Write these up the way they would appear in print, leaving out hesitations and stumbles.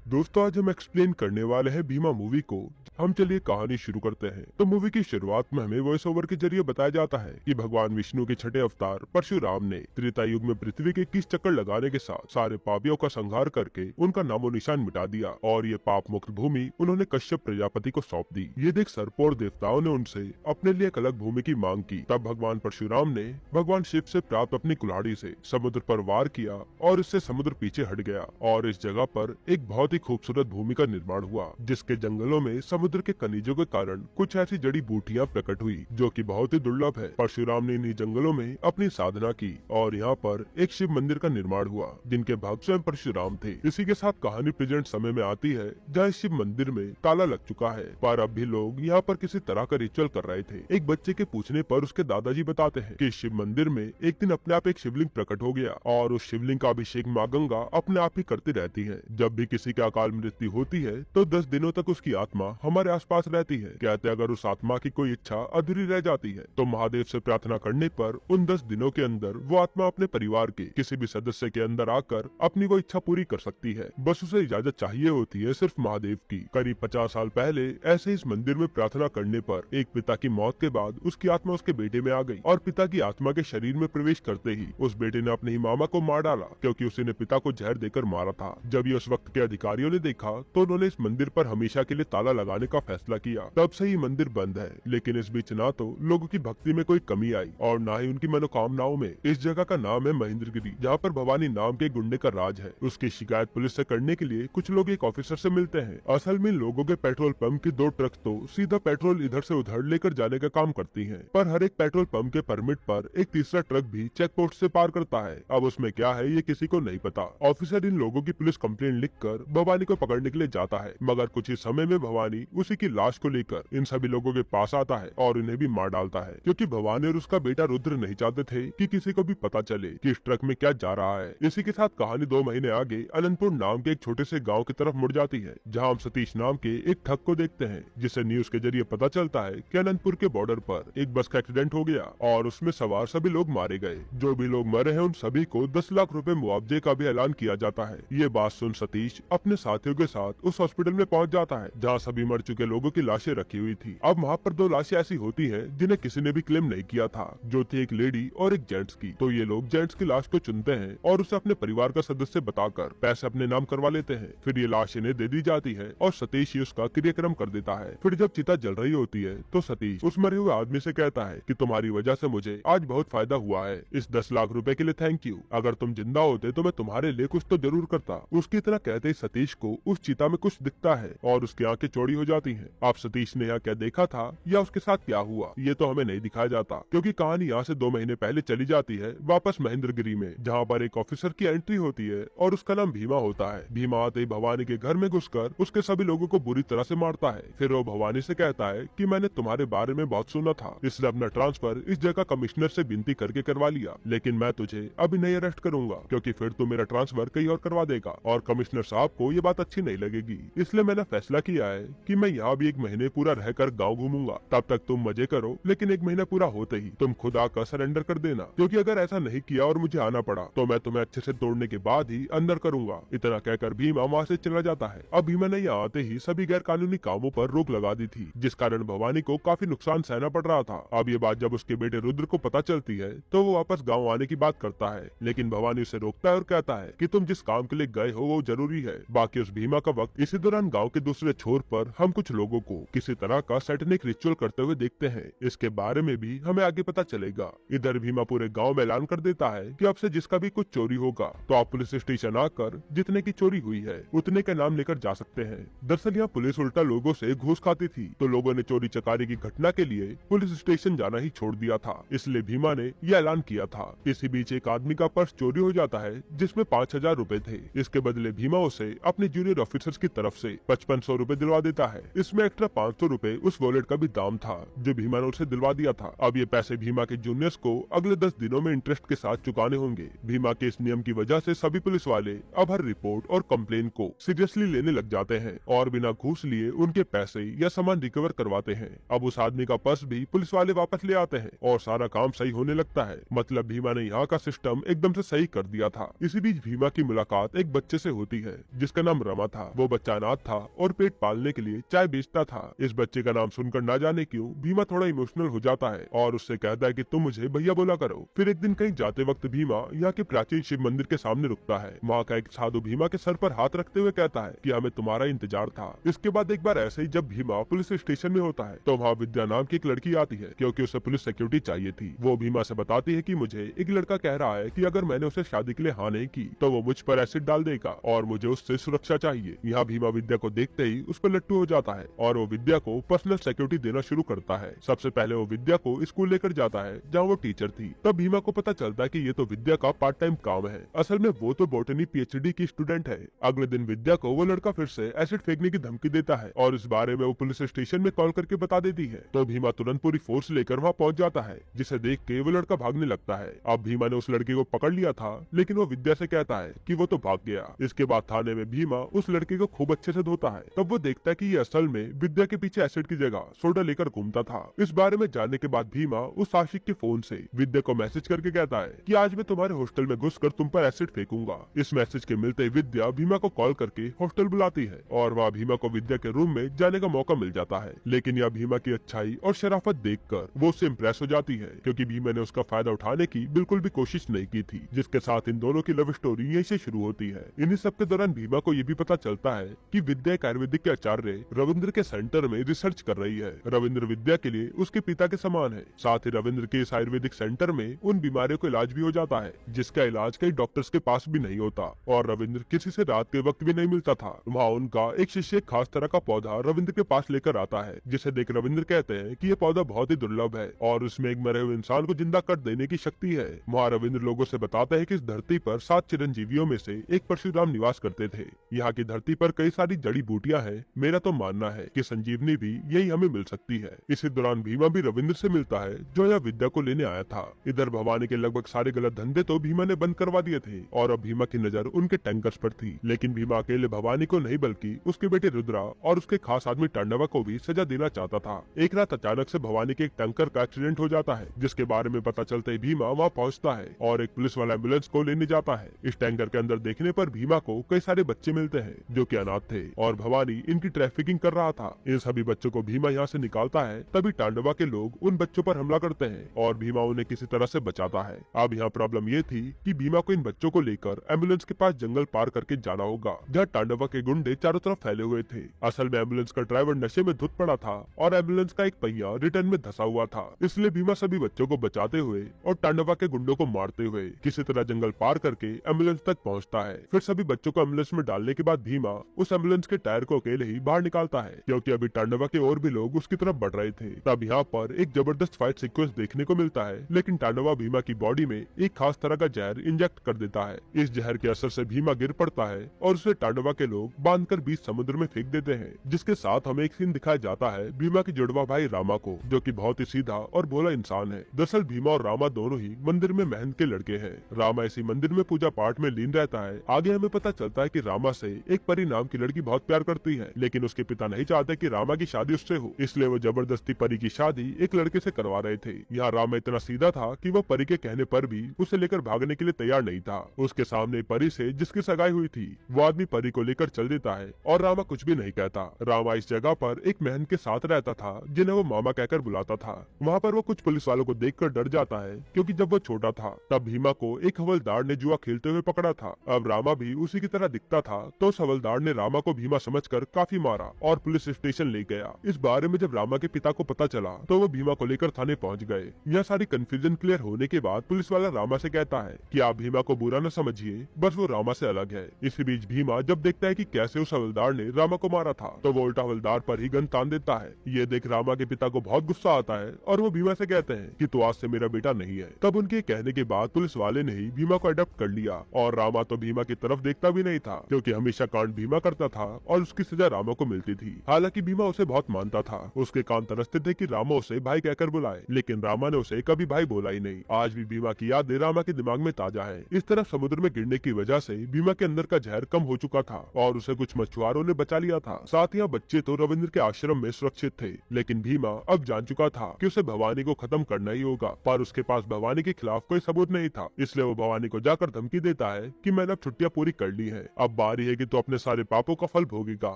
दोस्तों आज हम एक्सप्लेन करने वाले हैं भीमा मूवी को। हम चलिए कहानी शुरू करते हैं। तो मूवी की शुरुआत में हमें वॉइस ओवर के जरिए बताया जाता है कि भगवान विष्णु के छठे अवतार परशुराम ने त्रेता युग में पृथ्वी के 21 चक्कर लगाने के साथ सारे पापियों का संहार करके उनका नामो निशान मिटा दिया और ये पाप मुक्त भूमि उन्होंने कश्यप प्रजापति को सौंप दी। ये देख सर्पों और देवताओं ने उनसे अपने लिए एक अलग भूमि की मांग की। तब भगवान परशुराम ने भगवान शिव से प्राप्त अपनी कुल्हाड़ी से समुद्र पर वार किया और इससे समुद्र पीछे हट गया और इस जगह पर एक बहुत ही खूबसूरत भूमि का निर्माण हुआ, जिसके जंगलों में समुद्र के खनिजों के कारण कुछ ऐसी जड़ी बूटियां प्रकट हुई जो कि बहुत ही दुर्लभ है। परशुराम ने इन्हीं जंगलों में अपनी साधना की और यहाँ पर एक शिव मंदिर का निर्माण हुआ जिनके भक्त स्वयं परशुराम थे। इसी के साथ कहानी प्रेजेंट समय में आती है जहाँ शिव मंदिर में ताला लग चुका है, पर अब भी लोग यहाँ पर किसी तरह का रिचुअल कर रहे थे। एक बच्चे के पूछने पर उसके दादाजी बताते हैं कि शिव मंदिर में एक दिन अपने आप एक शिवलिंग प्रकट हो गया और उस शिवलिंग का अभिषेक माँ गंगा अपने आप ही करती रहती है। जब भी किसी की अकाल मृत्यु होती है तो 10 दिनों तक उसकी आत्मा हमारे आसपास रहती है। कहते अगर उस आत्मा की कोई इच्छा अधूरी रह जाती है तो महादेव से प्रार्थना करने पर उन 10 दिनों के अंदर वो आत्मा अपने परिवार के किसी भी सदस्य के अंदर आकर अपनी वो इच्छा पूरी कर सकती है। बस उसे इजाजत चाहिए होती है सिर्फ महादेव की। करीब 50 साल पहले ऐसे इस मंदिर में प्रार्थना करने पर एक पिता की मौत के बाद उसकी आत्मा उसके बेटे में आ गई और पिता की आत्मा के शरीर में प्रवेश करते ही उस बेटे ने अपने ही मामा को मार डाला क्योंकि उसी ने पिता को जहर देकर मारा था। जब ये उस वक्त के अधिकारियों ने देखा तो उन्होंने इस मंदिर पर हमेशा के लिए ताला लगाने का फैसला किया। तब से ही मंदिर बंद है, लेकिन इस बीच ना तो लोगों की भक्ति में कोई कमी आई और ना ही उनकी मनोकामनाओं में। इस जगह का नाम है महेंद्रगिरी, जहाँ पर भवानी नाम के गुंडे का राज है। उसकी शिकायत पुलिस से करने के लिए कुछ लोग एक ऑफिसर से मिलते हैं। असल में लोगों के पेट्रोल पंप की 2 ट्रक तो सीधा पेट्रोल इधर से उधर लेकर जाने का काम करती हैं, पर हर एक पेट्रोल पंप के परमिट पर एक तीसरा ट्रक भी चेक पोस्ट से पार करता है। अब उसमें क्या है ये किसी को नहीं पता। ऑफिसर इन लोगों की पुलिस कंप्लेंट लिखकर भवानी को पकड़ने के लिए जाता है, मगर कुछ ही समय में भवानी उसी की लाश को लेकर इन सभी लोगों के पास आता है और इन्हें भी मार डालता है, क्योंकि भवानी और उसका बेटा रुद्र नहीं चाहते थे कि किसी को भी पता चले कि इस ट्रक में क्या जा रहा है। इसी के साथ कहानी 2 महीने आगे अनंतपुर नाम के एक छोटे से गाँव की तरफ मुड़ जाती है, जहाँ हम सतीश नाम के एक ठग को देखते हैं, जिससे न्यूज के जरिए पता चलता है कि अनंतपुर के बॉर्डर पर एक बस का एक्सीडेंट हो गया और उसमें सवार सभी लोग मारे गए। जो भी लोग मरे हैं उन सभी को 10 लाख रुपए मुआवजे का भी ऐलान किया जाता है। ये बात सुन सतीश अपने साथियों के साथ उस हॉस्पिटल में पहुंच जाता है जहां सभी मर चुके लोगों की लाशें रखी हुई थी। अब वहां पर 2 लाशें ऐसी होती हैं जिन्हें किसी ने भी क्लेम नहीं किया था, जो थी एक लेडी और एक जेंट्स की। तो ये लोग जेंट्स की लाश को चुनते हैं और उसे अपने परिवार का सदस्य बताकर पैसे अपने नाम करवा लेते हैं। फिर ये लाश इन्हें दे दी जाती है और सतीश ही उसका क्रियाक्रम कर देता है। फिर जब चिता जल रही होती है तो सतीश उस मरे हुए आदमी से कहता है कि तुम्हारी वजह से मुझे आज बहुत फायदा हुआ है, इस 10 लाख रुपए के लिए थैंक यू। अगर तुम जिंदा होते तो मैं तुम्हारे लिए कुछ तो जरूर करता। उसकी इतना कहते ही सतीश को उस चिता में कुछ दिखता है और उसकी आंखें चौड़ी हो जाती हैं। अब सतीश ने यहाँ क्या देखा था या उसके साथ क्या हुआ ये तो हमें नहीं दिखाया जाता, क्योंकि कहानी यहाँ से 2 महीने पहले चली जाती है वापस महेंद्रगिरी में, जहाँ पर एक ऑफिसर की एंट्री होती है और उसका नाम भीमा होता है। भीमा आते ही भवानी के घर में घुसकर उसके सभी लोगों को बुरी तरह से मारता है। फिर वो भवानी से कहता है कि मैंने तुम्हारे बारे में बहुत सुना था, इसलिए अपना ट्रांसफर इस जगह कमिश्नर से विनती करके करवा लिया, लेकिन मैं तुझे अभी नहीं अरेस्ट करूंगा क्योंकि फिर तू मेरा ट्रांसफर कहीं और करवा देगा और कमिश्नर साहब को ये बात अच्छी नहीं लगेगी। इसलिए मैंने फैसला किया है कि मैं यहाँ भी 1 महीने पूरा रहकर गाँव घूमूंगा। तब तक तुम मजे करो, लेकिन 1 महीना पूरा होते ही तुम खुद आकर सरेंडर कर देना, क्योंकि अगर ऐसा नहीं किया और मुझे आना पड़ा तो मैं तुम्हें अच्छे से तोड़ने के बाद ही अंदर करूंगा। इतना कहकर भीमा वहाँ से चला जाता है। अब भीमा ने यहाँ आते ही सभी गैर कानूनी कामों पर रोक लगा दी थी, जिस कारण भवानी को काफी नुकसान सहना पड़ रहा था। अब ये बात जब उसके बेटे रुद्र को पता चलती है तो वो वापस गाँव आने की बात करता है, लेकिन भवानी उसे रोकता है और कहता है कि तुम जिस काम के लिए गए हो वो जरूरी है, बाकी उस भीमा का वक्त। इसी दौरान गांव के दूसरे छोर पर हम कुछ लोगों को किसी तरह का सैटेनिक रिचुअल करते हुए देखते हैं। इसके बारे में भी हमें आगे पता चलेगा। इधर भीमा पूरे गांव में ऐलान कर देता है कि अब से जिसका भी कुछ चोरी होगा तो आप पुलिस स्टेशन आकर जितने की चोरी हुई है उतने का नाम लेकर जा सकते हैं। दरअसल यहाँ पुलिस उल्टा लोगों से घूस खाती थी, तो लोगों ने चोरी चकारी की घटना के लिए पुलिस स्टेशन जाना ही छोड़ दिया था, इसलिए भीमा ने यह ऐलान किया था। इसी बीच एक आदमी का पर्स चोरी हो जाता है जिसमें 5000 रुपए थे। इसके बदले भीमा उसे अपने जूनियर ऑफिसर्स की तरफ से 5500 रुपए दिलवा देता है। है। इसमें एक्स्ट्रा 500 रुपए उस वॉलेट का भी दाम था जो भीमा ने उसे दिलवा दिया था। अब ये पैसे भीमा के जूनियर्स को अगले 10 दिनों में इंटरेस्ट के साथ चुकाने होंगे। भीमा के इस नियम की वजह से सभी पुलिस वाले अब हर रिपोर्ट और कंप्लेन को सीरियसली लेने लग जाते हैं और बिना घूस लिए उनके पैसे या सामान रिकवर करवाते हैं। अब उस आदमी का पर्स भी पुलिस वाले वापस ले आते हैं और सारा काम सही होने लगता है। मतलब भीमा ने यहाँ का सिस्टम एकदम से सही कर दिया था। इसी बीच भीमा की मुलाकात एक बच्चे से होती है जिसका नाम रमा था। वो बच्चा अनाथ था और पेट पालने के लिए चाय बेचता था। इस बच्चे का नाम सुनकर ना जाने क्यों भीमा थोड़ा इमोशनल हो जाता है और उससे कहता है कि तुम मुझे भैया बोला करो। फिर एक दिन कहीं जाते वक्त भीमा यहाँ के प्राचीन शिव मंदिर के सामने रुकता है। वहाँ का एक साधु भीमा के सर पर हाथ रखते हुए कहता है कि हमें तुम्हारा इंतजार था। इसके बाद एक बार ऐसे ही जब भीमा पुलिस स्टेशन में होता है तो वहाँ विद्या नाम की एक लड़की आती है क्योंकि उसे पुलिस सिक्योरिटी चाहिए थी। वो भीमा से बताती है कि मुझे एक लड़का कह रहा है कि अगर मैंने उसे शादी के लिए हाँ नहीं की तो वो मुझ पर एसिड डाल देगा और मुझे उससे सुरक्षा चाहिए। यहाँ भीमा विद्या को देखते ही उस पर लट्टू हो जाता है और वो विद्या को पर्सनल सिक्योरिटी देना शुरू करता है। सबसे पहले वो विद्या को स्कूल लेकर जाता है जहाँ वो टीचर थी। तब भीमा को पता चलता है कि ये तो विद्या का पार्ट टाइम काम है। असल में वो तो बॉटनी पीएचडी की स्टूडेंट है। अगले दिन विद्या को वो लड़का फिर से एसिड फेंकने की धमकी देता है और इस बारे में वो पुलिस स्टेशन में कॉल करके बता देती है। तो भीमा तुरंत पूरी फोर्स लेकर वहाँ पहुँच जाता है जिसे देख के वो लड़का भागने लगता है। अब भीमा ने उस लड़के को पकड़ लिया था लेकिन वो विद्या से कहता है कि वो तो भाग गया। इसके बाद थाने में भीमा उस लड़के को खूब अच्छे से धोता है। तब वो देखता है कि ये असल में विद्या के पीछे एसिड की जगह सोडा लेकर घूमता था। इस बारे में जानने के बाद भीमा उस आशिक के फोन से विद्या को मैसेज करके कहता है कि आज मैं तुम्हारे हॉस्टल में घुसकर तुम पर एसिड फेंकूंगा। इस मैसेज के मिलते ही विद्या भीमा को कॉल करके हॉस्टल बुलाती है और वहाँ भीमा को विद्या के रूम में जाने का मौका मिल जाता है। लेकिन यह भीमा की अच्छाई और शराफत देखकर वो उससे इम्प्रेस हो जाती है क्योंकि भीमा ने उसका फायदा उठाने की बिल्कुल भी कोशिश नहीं की थी, जिसके साथ इन दोनों की लव स्टोरी यहीं से शुरू होती है। इन्हीं सब के दौरान भीमा को ये भी पता चलता है कि विद्या एक आयुर्वेदिक के आचार्य रविंद्र के सेंटर में रिसर्च कर रही है। रविंद्र विद्या के लिए उसके पिता के समान है। साथ ही रविंद्र के इस आयुर्वेदिक सेंटर में उन बीमारियों का इलाज भी हो जाता है जिसका इलाज कई डॉक्टर्स के पास भी नहीं होता और रविंद्र किसी से रात के वक्त भी नहीं मिलता था। वहाँ उनका एक शिष्य खास तरह का पौधा रविंद्र के पास लेकर आता है जिसे देख रविंद्र कहते हैं कि ये पौधा बहुत ही दुर्लभ है और उसमें एक मरे हुए इंसान को जिंदा कर देने की शक्ति है। वहाँ रविंद्र लोगों से बताता है कि इस धरती पर 7 चिरंजीवियों में से एक परशुराम निवास करते थे। यहाँ की धरती पर कई सारी जड़ी बूटियां हैं। मेरा तो मानना है कि संजीवनी भी यही हमें मिल सकती है। इसी दौरान भीमा भी रविंद्र से मिलता है जो यहाँ विद्या को लेने आया था। इधर भवानी के लगभग सारे गलत धंधे तो भीमा ने बंद करवा दिए थे और अब भीमा की नजर उनके टैंकर्स पर थी। लेकिन भीमा अकेले भवानी को नहीं बल्कि उसके बेटे रुद्रा और उसके खास आदमी टांडवा को भी सजा देना चाहता था। एक रात अचानक से भवानी के एक टैंकर का एक्सीडेंट हो जाता है जिसके बारे में पता चलते ही भीमा वहाँ पहुँचता है और एक पुलिस वाला एम्बुलेंस को लेने जाता है। इस टैंकर के अंदर देखने पर भीमा को कई सारे बच्चे मिलते हैं जो कि अनाथ थे और भवानी इनकी ट्रैफिकिंग कर रहा था। इन सभी बच्चों को भीमा यहाँ से निकालता है तभी टांडवा के लोग उन बच्चों पर हमला करते हैं और भीमा उन्हें किसी तरह से बचाता है। अब यहाँ प्रॉब्लम ये थी कि भीमा को इन बच्चों को लेकर एम्बुलेंस के पास जंगल पार करके जाना होगा जहाँ टांडवा के गुंडे चारों तरफ फैले हुए थे। असल में एम्बुलेंस का ड्राइवर नशे में धुत पड़ा था और एम्बुलेंस का एक पहिया रिटर्न में धसा हुआ था। इसलिए भीमा सभी बच्चों को बचाते हुए और टांडवा के गुंडों को मारते हुए किसी तरह जंगल पार करके एम्बुलेंस तक पहुँचता है। फिर सभी बच्चों को एम्बुलेंस में डालने के बाद भीमा उस एम्बुलेंस के टायर को अकेले ही बाहर निकालता है क्योंकि अभी टांडवा के और भी लोग उसकी तरफ बढ़ रहे थे। तब यहाँ पर एक जबरदस्त फाइट सीक्वेंस देखने को मिलता है लेकिन टांडवा भीमा की बॉडी में एक खास तरह का जहर इंजेक्ट कर देता है। इस जहर के असर से भीमा गिर पड़ता है और उसे टांडवा के लोग बांधकर बीच समुद्र में फेंक देते हैं, जिसके साथ हमें एक सीन दिखाया जाता है भीमा की जुड़वा भाई रामा को जो कि बहुत ही सीधा और भोला इंसान है। दरअसल भीमा और रामा दोनों ही मंदिर में महंत के लड़के हैं। रामा इसी मंदिर में पूजा पाठ में लीन रहता है। आगे हमें पता चलता है कि रामा से एक परी नाम की लड़की बहुत प्यार करती है लेकिन उसके पिता नहीं चाहते कि रामा की शादी उससे हो, इसलिए वो जबरदस्ती परी की शादी एक लड़के से करवा रहे थे। यहाँ रामा इतना सीधा था कि वो परी के कहने पर भी उसे लेकर भागने के लिए तैयार नहीं था। उसके सामने परी से जिसकी सगाई हुई थी वो आदमी परी को लेकर चल देता है और रामा कुछ भी नहीं कहता। रामा इस जगह पर एक महन के साथ रहता था जिन्हें वो मामा कहकर बुलाता था। वहाँ पर वो कुछ पुलिस वालों को देखकर डर जाता है क्योंकि जब वो छोटा था तब भीमा को एक हवलदार ने जुआ खेलते हुए पकड़ा था। अब रामा भी उसी की तरह दिखता था तो उस हवलदार ने रामा को भीमा समझकर काफी मारा और पुलिस स्टेशन ले गया। इस बारे में जब रामा के पिता को पता चला तो वो भीमा को लेकर थाने पहुँच गए। यह सारी कंफ्यूजन क्लियर होने के बाद पुलिस वाला रामा से कहता है कि आप भीमा को बुरा न समझिए, बस वो रामा से अलग है। इसी बीच भीमा जब देखता है कि कैसे उस हवलदार ने रामा को मारा था तो वो उल्टा हवलदार पर ही गन तान देता है। ये देख रामा के पिता को बहुत गुस्सा आता है और वो भीमा से कहते हैं कि तू आज से मेरा बेटा नहीं है। तब उनके कहने के बाद पुलिस वाले ने ही भीमा को अडॉप्ट कर लिया और रामा तो भीमा की तरफ देखता भी नहीं था क्योंकि हमेशा कांड भीमा करता था और उसकी सजा रामा को मिल मिलती थी। हालांकि भीमा उसे बहुत मानता था। उसके कान तरसते थे कि रामा उसे भाई कहकर बुलाए, लेकिन रामा ने उसे कभी भाई बोला ही नहीं। आज भी भीमा की यादें रामा के दिमाग में ताजा है। इस तरह समुद्र में गिरने की वजह से भीमा के अंदर का जहर कम हो चुका था और उसे कुछ मछुआरों ने बचा लिया था। साथ ही बच्चे तो रविंद्र के आश्रम में सुरक्षित थे, लेकिन भीमा अब जान चुका था कि उसे भवानी को खत्म करना ही होगा। पर उसके पास भवानी के खिलाफ कोई सबूत नहीं था, इसलिए वो भवानी को जाकर धमकी देता है कि मैंने अब छुट्टियां पूरी कर ली है, अब बारी है कि तो अपने सारे पापों का फल भोगेगा।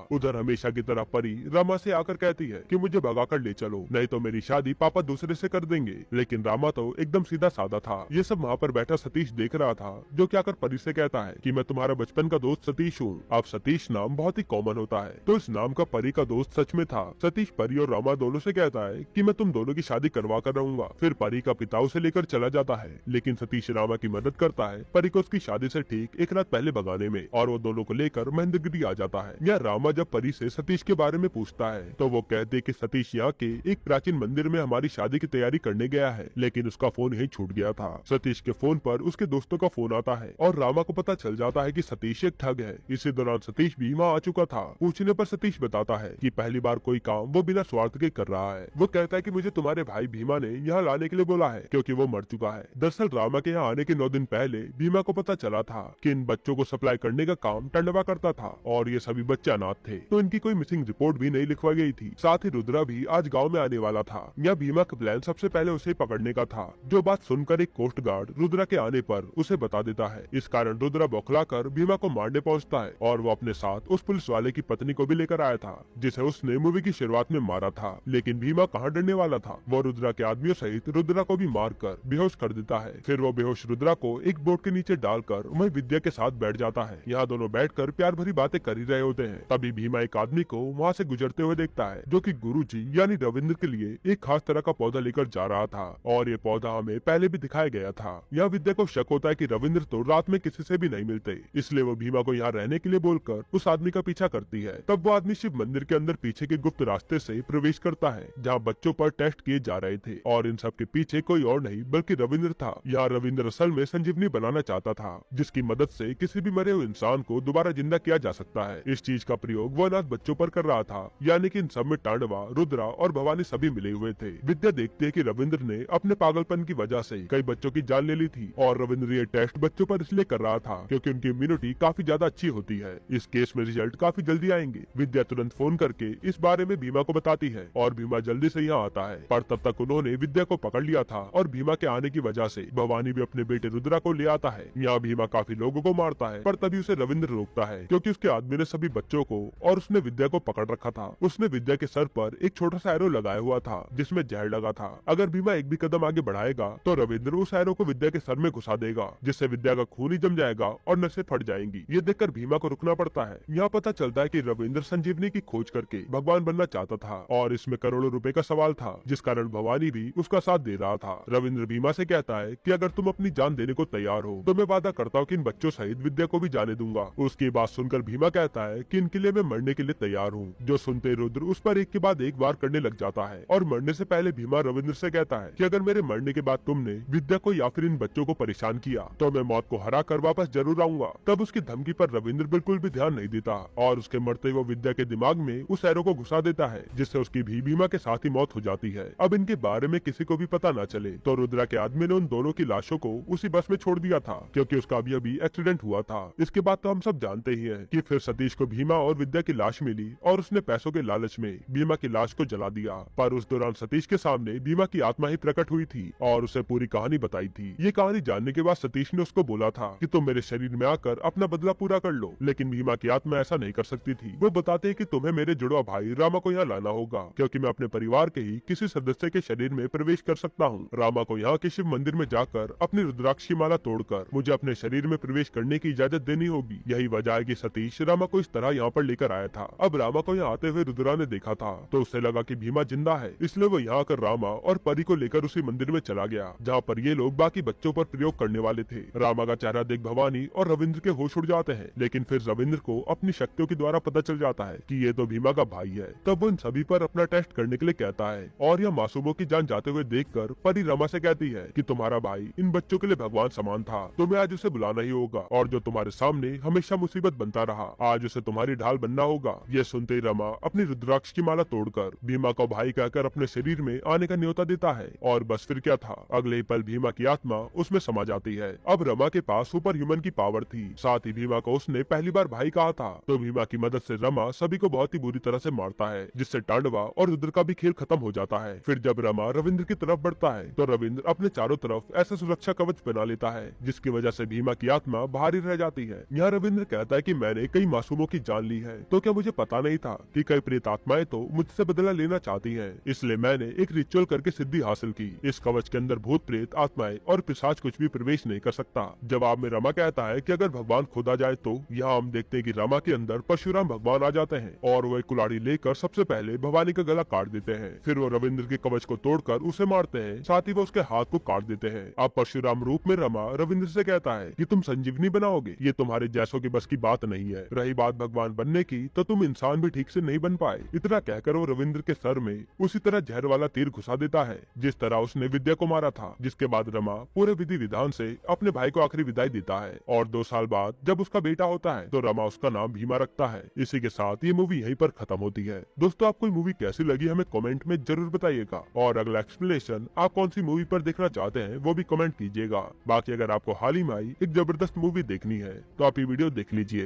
उधर हमेशा की तरह परी रामा से आकर कहती है कि मुझे भगाकर ले चलो, नहीं तो मेरी शादी पापा दूसरे से कर देंगे। लेकिन रामा तो एकदम सीधा साधा था। ये सब वहाँ पर बैठा सतीश देख रहा था, जो क्या कर परी से कहता है कि मैं तुम्हारा बचपन का दोस्त सतीश हूँ। अब सतीश नाम बहुत ही कॉमन होता है, तो इस नाम का परी का दोस्त सच में था। सतीश परी और रामा दोनों से कहता है कि मैं तुम दोनों की शादी करवा कर रहूंगा। फिर परी का पिता उसे लेकर चला जाता है, लेकिन सतीश रामा की मदद करता है परी को उसकी शादी से ठीक एक रात पहले भगाने में, और वो दोनों को लेकर महेंद्रगिरी आ जाता है। यहाँ रामा जब परी से सतीश के बारे में पूछता है तो वो कहते कि सतीश यहाँ के एक प्राचीन मंदिर में हमारी शादी की तैयारी करने गया है, लेकिन उसका फोन यहीं छूट गया था। सतीश के फोन पर उसके दोस्तों का फोन आता है और रामा को पता चल जाता है कि सतीश एक ठग है। इसी दौरान सतीश भी वहाँ आ चुका था। पूछने पर सतीश बताता है कि पहली बार कोई काम वो बिना स्वार्थ के कर रहा है। वो कहता है कि मुझे तुम्हारे भाई भीमा ने यहाँ लाने के लिए बोला है, क्योंकि वो मर चुका है। दरअसल रामा के यहाँ आने के 9 दिन पहले भीमा को पता चला था कि इन बच्चों को सप्लाई करने का काम टंडवा करता था और ये सभी बच्चे अनाथ थे, तो इनकी कोई मिसिंग रिपोर्ट भी नहीं लिखवाई गई थी। साथ ही रुद्रा भी आज गाँव में आने वाला था। यहाँ भीमा का प्लान सबसे पहले उसे पकड़ने का था, जो बात सुनकर एक कोस्ट गार्ड रुद्रा के आने पर उसे बता देता है। इस कारण रुद्रा बौखलाकर भीमा को मारने पहुंचता है और वो अपने साथ उस पुलिस वाले की पत्नी को भी लेकर आया था, जिसे उसने मूवी की शुरुआत में मारा था। लेकिन भीमा कहाँ डरने वाला था, वो रुद्रा के आदमियों सहित रुद्रा को भी मारकर बेहोश कर देता है। फिर वो बेहोश रुद्रा को एक बोट के नीचे डालकर वहीं विद्या के साथ बैठ जाता है। यहाँ दोनों बैठकर प्यार भरी बातें कर ही रहे होते हैं। तभी भीमा एक आदमी को वहाँ से गुजरते हुए देखता है, जो कि गुरुजी यानी रविंद्र के लिए एक खास तरह का पौधा लेकर जा रहा था, और ये पौधा हमें पहले भी दिखाया गया था। यह विद्या को शक होता है कि रविंद्र तो रात में किसी से भी नहीं मिलते, इसलिए वो भीमा को यहाँ रहने के लिए बोलकर उस आदमी का पीछा करती है। तब वो आदमी शिव मंदिर के अंदर पीछे के गुप्त रास्ते से प्रवेश करता है, जहाँ बच्चों पर टेस्ट किए जा रहे थे, और इन सब के पीछे कोई और नहीं बल्कि रविंद्र था। यहाँ रविंद्र असल में संजीवनी बनाना चाहता था, जिसकी मदद से किसी भी मरे हुए इंसान को दोबारा जिंदा किया जा सकता है। इस चीज का प्रयोग वो अनाथ बच्चों पर कर रहा था, यानी कि इन सब में टांडवा, रुद्रा और भवानी सभी मिले हुए थे। विद्या देखती है कि रविंद्र ने अपने पागलपन की वजह से कई बच्चों की जान ले ली थी, और रविंद्र ये टेस्ट बच्चों पर इसलिए कर रहा था क्योंकि उनकी इम्यूनिटी काफी ज्यादा अच्छी होती है। इस केस में रिजल्ट काफी जल्दी आएंगे। विद्या तुरंत फोन करके इस बारे में भीमा को बताती है और भीमा जल्दी से यहाँ आता है, पर तब तक उन्होंने विद्या को पकड़ लिया था और भीमा के आने की वजह से भवानी भी अपने बेटे रुद्रा को ले आता है। यहाँ भीमा काफी लोगों को मारता है, पर तभी उसे रविंद्र रोकता है, क्योंकि उसके आदमी ने सभी बच्चों को और उसने विद्या को पकड़ रखा था। उसने विद्या के सर पर एक छोटा सा एरो लगाया हुआ था, जिसमें जहर लगा था। अगर भीमा एक भी कदम आगे बढ़ाएगा तो रविंद्र उस एरो को विद्या के सर में घुसा देगा, जिससे विद्या का खून ही जम जाएगा और नसें फट जाएंगी। ये देखकर भीमा को रुकना पड़ता है। यहाँ पता चलता है कि रविंद्र संजीवनी की खोज करके भगवान बनना चाहता था, और इसमें करोड़ों रुपए का सवाल था, जिस कारण भवानी भी उसका साथ दे रहा था। रविंद्र भीमा से कहता है कि अगर तुम अपनी जान देने को तैयार हो तो मैं वादा करता हूँ कि इन बच्चों सहित विद्या को भी जाने दूंगा। उसकी बात सुनकर भीमा कहता है कि इनके लिए मैं मरने के लिए तैयार हूँ। जो सुनते रुद्र उस पर एक के बाद एक बार करने लग जाता है, और मरने से पहले भीमा रविंद्र से कहता है कि अगर मेरे मरने के बाद तुमने विद्या को या फिर इन बच्चों को परेशान किया तो मैं मौत को हरा कर वापस जरूर आऊंगा। तब उसकी धमकी पर रविंद्र बिल्कुल भी ध्यान नहीं देता, और उसके मरते वो विद्या के दिमाग में उस एरो को घुसा देता है, जिससे उसकी भी भीमा के साथ ही मौत हो जाती है। अब इनके बारे में किसी को भी पता न चले तो रुद्रा के आदमी ने उन दोनों की लाशों को उसी बस में छोड़ दिया था, क्योंकि उसका अभी अभी एक्सीडेंट हुआ था। इसके बाद तो हम सब जानते ही हैं कि फिर सतीश को भीमा और विद्या की लाश मिली और उसने पैसों के लालच में भीमा की लाश को जला दिया। पर उस दौरान सतीश के सामने भीमा की आत्मा ही प्रकट हुई थी और उसे पूरी कहानी बताई थी। ये कहानी जानने के बाद सतीश ने उसको बोला था कि तुम मेरे शरीर में आकर अपना बदला पूरा कर लो, लेकिन भीमा की आत्मा ऐसा नहीं कर सकती थी। वो बताते हैं कि तुम्हें मेरे जुड़वा भाई रामा को यहाँ लाना होगा, क्योंकि मैं अपने परिवार के ही किसी सदस्य के शरीर में प्रवेश कर सकता हूँ। रामा को यहाँ के शिव मंदिर में जाकर अपनी रुद्राक्ष की माला तोड़कर मुझे अपने शरीर में प्रवेश करने की इजाजत देनी होगी। यही वजह है कि सतीश रामा को इस तरह यहाँ पर लेकर आया था। अब रामा को यहाँ आते हुए रुद्रा ने देखा था तो उसे लगा कि भीमा जिंदा है, इसलिए वो यहाँ आकर रामा और परी को लेकर उसी मंदिर में चला गया जहाँ पर ये लोग बाकी बच्चों पर प्रयोग करने वाले थे। रामा का चेहरा देख भवानी और रविंद्र के होश उड़ जाते हैं, लेकिन फिर रविंद्र को अपनी शक्तियों के द्वारा पता चल जाता है कि ये तो भीमा का भाई है। तब वो इन सभी पर अपना टेस्ट करने के लिए कहता है, और यह मासूमों की जान जाते हुए देखकर परी रमा से कहती है कि तुम्हारा भाई इन बच्चों के लिए भगवान समान था, तुम्हें आज उसे बुलाना ही होगा, और जो तुम्हारे सामने हमेशा मुसीबत बनता रहा आज उसे तुम्हारी ढाल बनना होगा। यह सुनते ही रमा अपनी रुद्राक्ष की माला तोड़कर भीमा को भाई कहकर अपने शरीर में आने का न्योता देता है और बस फिर क्या था, अगले ही पल भीमा की आत्मा उसमें समा जाती है। अब रमा के पास सुपर ह्यूमन की पावर थी, साथ ही भीमा को उसने पहली बार भाई कहा था। तो भीमा की मदद से रमा सभी को बहुत ही बुरी तरह से मारता है, जिससे टांडवा और रुद्र का भी खेल खत्म हो जाता है। फिर जब रमा रविंद्र की तरफ बढ़ता है तो रविंद्र अपने चारों तरफ ऐसा सुरक्षा कवच बना लेता है जिसकी वजह से भीमा की आत्मा बाहर ही रह जाती है। यहाँ रविंद्र कहता है कि मैंने कई मासूमों की जान ली है, तो क्या मुझे पता नहीं था कि कई प्रेत आत्माएं तो मुझसे बदला लेना चाहती हैं, इसलिए मैंने एक रिचुअल करके सिद्धि हासिल की। इस कवच के अंदर भूत प्रेत आत्माएं और पिशाच कुछ भी प्रवेश नहीं कर सकता। जवाब में रमा कहता है कि अगर भगवान खुद आ जाए तो। यहाँ हम देखते हैं कि रमा के अंदर परशुराम भगवान आ जाते हैं और वो एक कुल्हाड़ी लेकर सबसे पहले भवानी का गला काट देते हैं। फिर वो रविंद्र के कवच को तोड़कर उसे मारते हैं, साथ ही वो उसके हाथ को काट देते हैं। अब परशुराम रूप में रमा रविंद्र से कहता है कि तुम संजीवनी बनाओगे, ये तुम्हारे जैसों की बस की बात नहीं है। रही बात भगवान बनने की, तो तुम इंसान भी ठीक से नहीं बन पाए। इतना कहकर वो रविंद्र के सर में उसी तरह जहर वाला तीर घुसा देता है जिस तरह उसने विद्या को मारा था। जिसके बाद रमा पूरे विधि विधान से अपने भाई को आखिरी विदाई देता है और 2 साल बाद जब उसका बेटा होता है तो रमा उसका नाम भीमा रखता है। इसी के साथ ये मूवी यहीं पर खत्म होती है। दोस्तों, आपको ये मूवी कैसी लगी हमें कमेंट में जरूर बताइएगा और अगला एक्सप्लेनेशन आप कौन सी मूवी पर देखना चाहते हैं वो भी कमेंट कीजिएगा। बाकी अगर आपको हाल ही में आई एक जबरदस्त मूवी देखनी है तो आप ये वीडियो देख लीजिए।